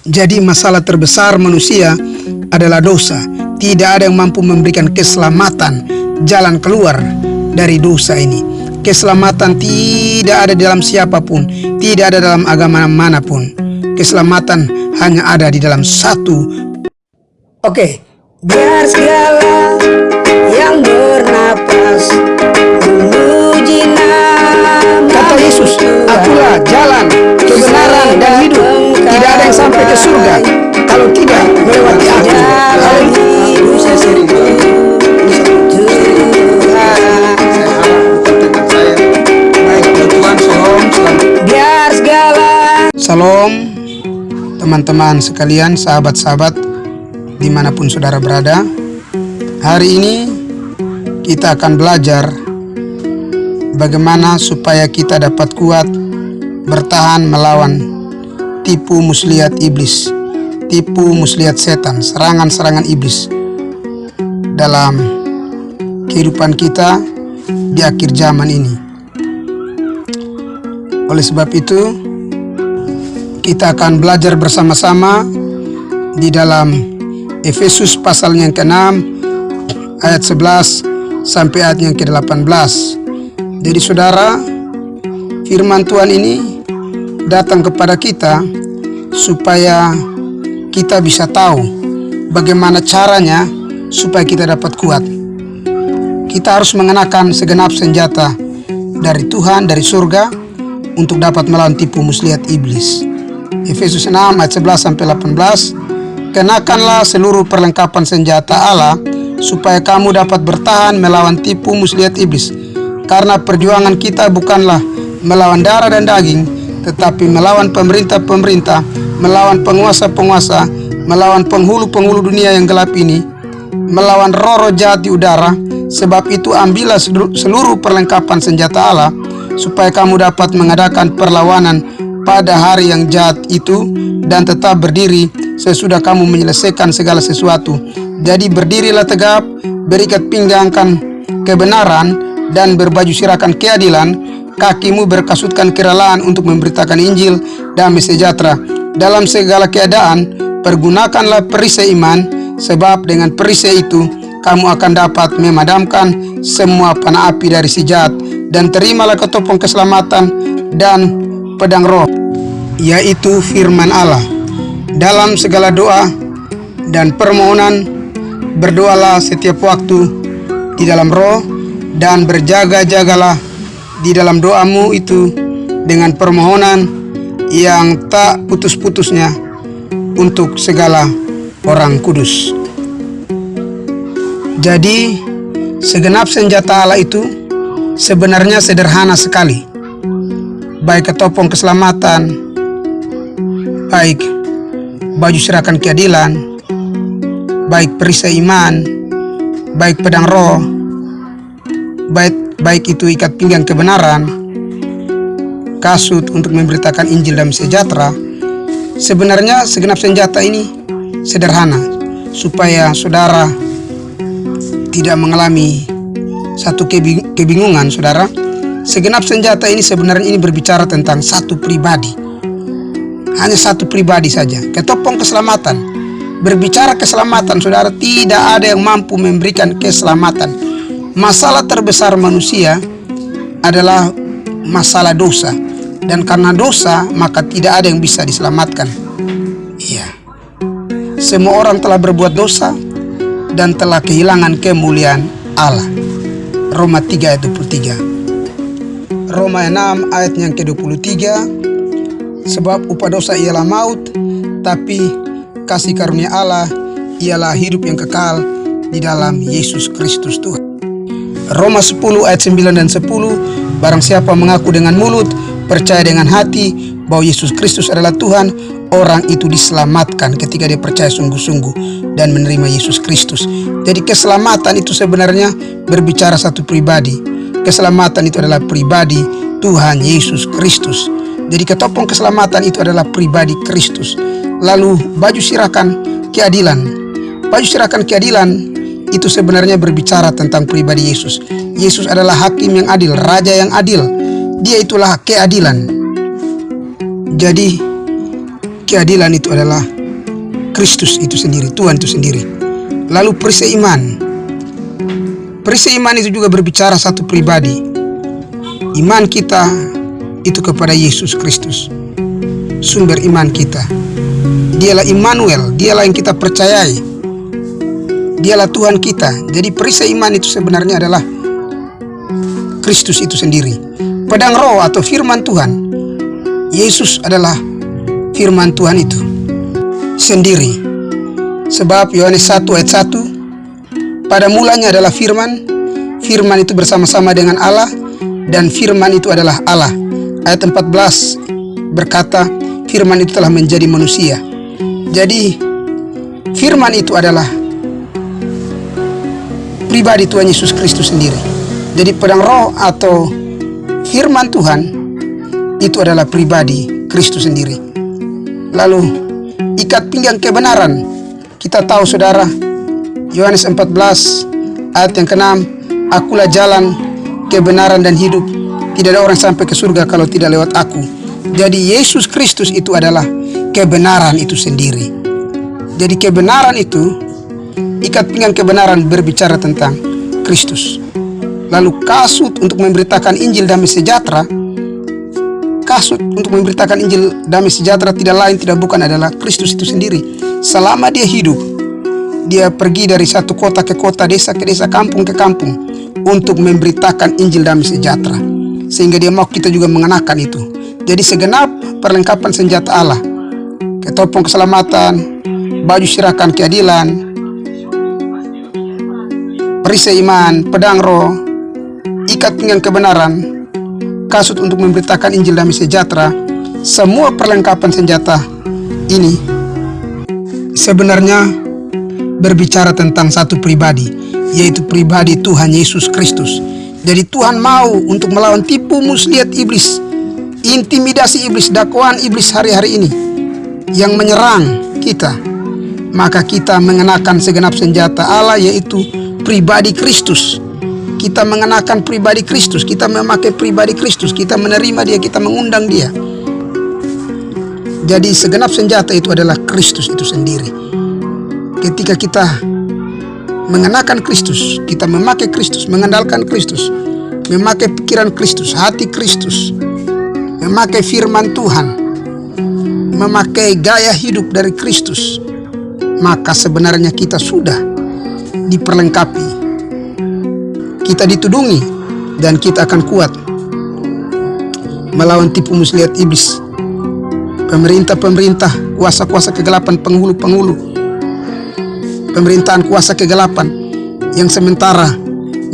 Jadi masalah terbesar manusia adalah dosa. Tidak ada yang mampu memberikan keselamatan, jalan keluar dari dosa ini. Keselamatan tidak ada di dalam siapapun, tidak ada dalam agama manapun. Keselamatan hanya ada di dalam satu. Oke. Biar segala yang bernapas memuji nama Kata Yesus, akulah jalan, kebenaran, dan hidup. Tidak ada yang sampai ke surga kalau tidak melewati aku. Biar segala. Salam teman-teman sekalian, sahabat-sahabat dimanapun saudara berada. Hari ini kita akan belajar bagaimana supaya kita dapat kuat bertahan melawan tipu muslihat iblis, tipu muslihat setan, serangan-serangan iblis dalam kehidupan kita di akhir zaman ini. Oleh sebab itu, kita akan belajar bersama-sama di dalam Efesus pasal yang ke-6 ayat 11 sampai ayat yang ke-18. Jadi saudara, firman Tuhan ini datang kepada kita supaya kita bisa tahu bagaimana caranya supaya kita dapat kuat. Kita harus mengenakan segenap senjata dari Tuhan, dari surga, untuk dapat melawan tipu muslihat iblis. Efesus 6 ayat 11 sampai 18. Kenakanlah seluruh perlengkapan senjata Allah supaya kamu dapat bertahan melawan tipu muslihat iblis. Karena perjuangan kita bukanlah melawan darah dan daging, tetapi melawan pemerintah-pemerintah, melawan penguasa-penguasa, melawan penghulu-penghulu dunia yang gelap ini, melawan roh-roh jahat di udara. Sebab itu ambillah seluruh perlengkapan senjata Allah supaya kamu dapat mengadakan perlawanan pada hari yang jahat itu dan tetap berdiri sesudah kamu menyelesaikan segala sesuatu. Jadi berdirilah tegap, berikat pinggangkan kebenaran dan berbaju sirahkan keadilan, kakimu berkasutkan keralaan untuk memberitakan Injil damai sejahtera. Dalam segala keadaan pergunakanlah perisai iman, sebab dengan perisai itu kamu akan dapat memadamkan semua panah api dari si jahat. Dan terimalah ketopong keselamatan dan pedang roh, yaitu firman Allah. Dalam segala doa dan permohonan berdoalah setiap waktu di dalam roh, dan berjaga-jagalah di dalam doamu itu dengan permohonan yang tak putus-putusnya untuk segala orang kudus. Jadi segenap senjata Allah itu sebenarnya sederhana sekali. Baik ketopong keselamatan, baik baju serahkan keadilan, baik perisai iman, baik pedang roh, baik itu ikat pinggang kebenaran, kasut untuk memberitakan Injil damai sejahtera. Sebenarnya segenap senjata ini sederhana supaya saudara tidak mengalami satu kebingungan. Saudara, segenap senjata ini sebenarnya berbicara tentang satu pribadi, hanya satu pribadi saja. Ketopong keselamatan berbicara keselamatan. Saudara, tidak ada yang mampu memberikan keselamatan. Masalah terbesar manusia adalah masalah dosa, dan karena dosa maka tidak ada yang bisa diselamatkan. Iya, semua orang telah berbuat dosa dan telah kehilangan kemuliaan Allah. Roma 3 ayat 23. Roma 6 ayat yang ke-23. Sebab upah dosa ialah maut, tapi kasih karunia Allah ialah hidup yang kekal di dalam Yesus Kristus Tuhan. Roma 10 ayat 9 dan 10. Barang siapa mengaku dengan mulut, percaya dengan hati bahwa Yesus Kristus adalah Tuhan, orang itu diselamatkan ketika dia percaya sungguh-sungguh dan menerima Yesus Kristus. Jadi keselamatan itu sebenarnya berbicara satu pribadi. Keselamatan itu adalah pribadi Tuhan Yesus Kristus. Jadi ketopong keselamatan itu adalah pribadi Kristus. Lalu baju sirahkan keadilan. Baju sirahkan keadilan itu sebenarnya berbicara tentang pribadi Yesus. Yesus adalah hakim yang adil, raja yang adil. Dia itulah keadilan. Jadi keadilan itu adalah Kristus itu sendiri, Tuhan itu sendiri. Lalu perisai iman. Perisai iman itu juga berbicara satu pribadi. Iman kita itu kepada Yesus Kristus, sumber iman kita. Dialah Immanuel, dialah yang kita percayai. Dialah Tuhan kita. Jadi perisai iman itu sebenarnya adalah Kristus itu sendiri. Pedang roh atau firman Tuhan. Yesus adalah firman Tuhan itu sendiri. Sebab Yohanes 1 ayat 1, pada mulanya adalah firman, firman itu bersama-sama dengan Allah, dan firman itu adalah Allah. Ayat 14 berkata, firman itu telah menjadi manusia. Jadi firman itu adalah pribadi Tuhan Yesus Kristus sendiri. Jadi pedang roh atau firman Tuhan itu adalah pribadi Kristus sendiri. Lalu ikat pinggang kebenaran. Kita tahu saudara, Yohanes 14 ayat yang ke-6, akulah jalan, kebenaran dan hidup. Tidak ada orang sampai ke surga kalau tidak lewat aku. Jadi Yesus Kristus itu adalah kebenaran itu sendiri. Jadi kebenaran itu, ikat pinggang kebenaran berbicara tentang Kristus. Lalu kasut untuk memberitakan Injil damai sejahtera. Kasut untuk memberitakan Injil damai sejahtera tidak lain tidak bukan adalah Kristus itu sendiri. Selama dia hidup, dia pergi dari satu kota ke kota, desa ke desa, kampung ke kampung untuk memberitakan Injil damai sejahtera. Sehingga dia mau kita juga mengenakan itu. Jadi segenap perlengkapan senjata Allah, ketopong keselamatan, baju sirakan keadilan, perisai iman, pedang roh, ikat pinggang kebenaran, kasut untuk memberitakan Injil damai sejahtera. Semua perlengkapan senjata ini sebenarnya berbicara tentang satu pribadi, yaitu pribadi Tuhan Yesus Kristus. Jadi Tuhan mau untuk melawan tipu muslihat iblis, intimidasi iblis, dakwaan iblis hari-hari ini yang menyerang kita. Maka kita mengenakan segenap senjata Allah, yaitu pribadi Kristus. Kita mengenakan pribadi Kristus, kita memakai pribadi Kristus, kita menerima dia, kita mengundang dia. Jadi segenap senjata itu adalah Kristus itu sendiri. Ketika kita mengenakan Kristus, kita memakai Kristus, mengandalkan Kristus, memakai pikiran Kristus, hati Kristus, memakai firman Tuhan, memakai gaya hidup dari Kristus, maka sebenarnya kita sudah diperlengkapi. Kita ditudungi dan kita akan kuat melawan tipu muslihat iblis, pemerintah-pemerintah, kuasa-kuasa kegelapan, penghulu-penghulu, pemerintahan kuasa kegelapan yang sementara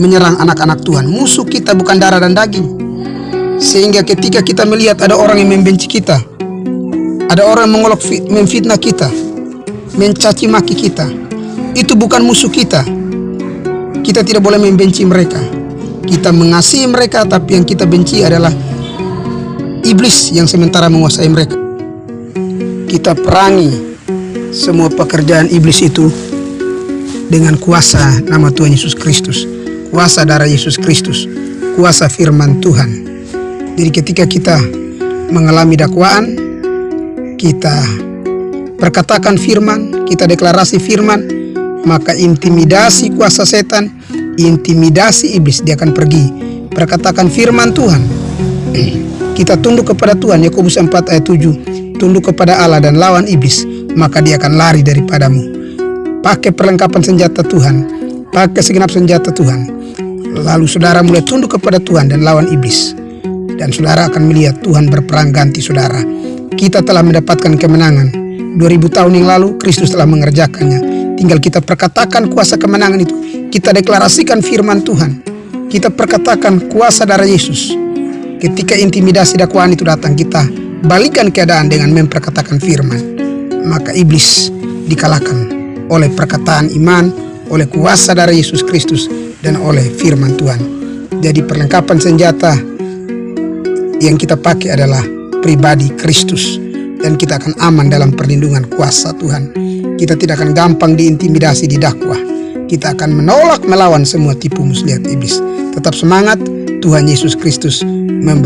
menyerang anak-anak Tuhan. Musuh kita bukan darah dan daging. Sehingga ketika kita melihat ada orang yang membenci kita, ada orang yang memfitnah kita, mencaci maki kita, itu bukan musuh kita. Kita tidak boleh membenci mereka. Kita mengasihi mereka, tapi yang kita benci adalah iblis yang sementara menguasai mereka. Kita perangi semua pekerjaan iblis itu dengan kuasa nama Tuhan Yesus Kristus, kuasa darah Yesus Kristus, kuasa firman Tuhan. Jadi ketika kita mengalami dakwaan, kita perkatakan firman, kita deklarasi firman, maka intimidasi kuasa setan, intimidasi iblis, dia akan pergi. Perkatakan firman Tuhan, kita tunduk kepada Tuhan, Yakobus 4 ayat 7, tunduk kepada Allah dan lawan iblis, maka dia akan lari daripadamu. Pakai perlengkapan senjata Tuhan, pakai segenap senjata Tuhan. Lalu saudara mulai tunduk kepada Tuhan dan lawan iblis. Dan saudara akan melihat Tuhan berperang ganti saudara. Kita telah mendapatkan kemenangan. 2000 tahun yang lalu Kristus telah mengerjakannya. Tinggal kita perkatakan kuasa kemenangan itu. Kita deklarasikan firman Tuhan. Kita perkatakan kuasa darah Yesus. Ketika intimidasi dakwaan itu datang, kita balikan keadaan dengan memperkatakan firman. Maka iblis dikalahkan oleh perkataan iman, oleh kuasa darah Yesus Kristus, dan oleh firman Tuhan. Jadi perlengkapan senjata yang kita pakai adalah pribadi Kristus, dan kita akan aman dalam perlindungan kuasa Tuhan. Kita tidak akan gampang diintimidasi di dakwah. Kita akan menolak melawan semua tipu muslihat iblis. Tetap semangat, Tuhan Yesus Kristus memberkati.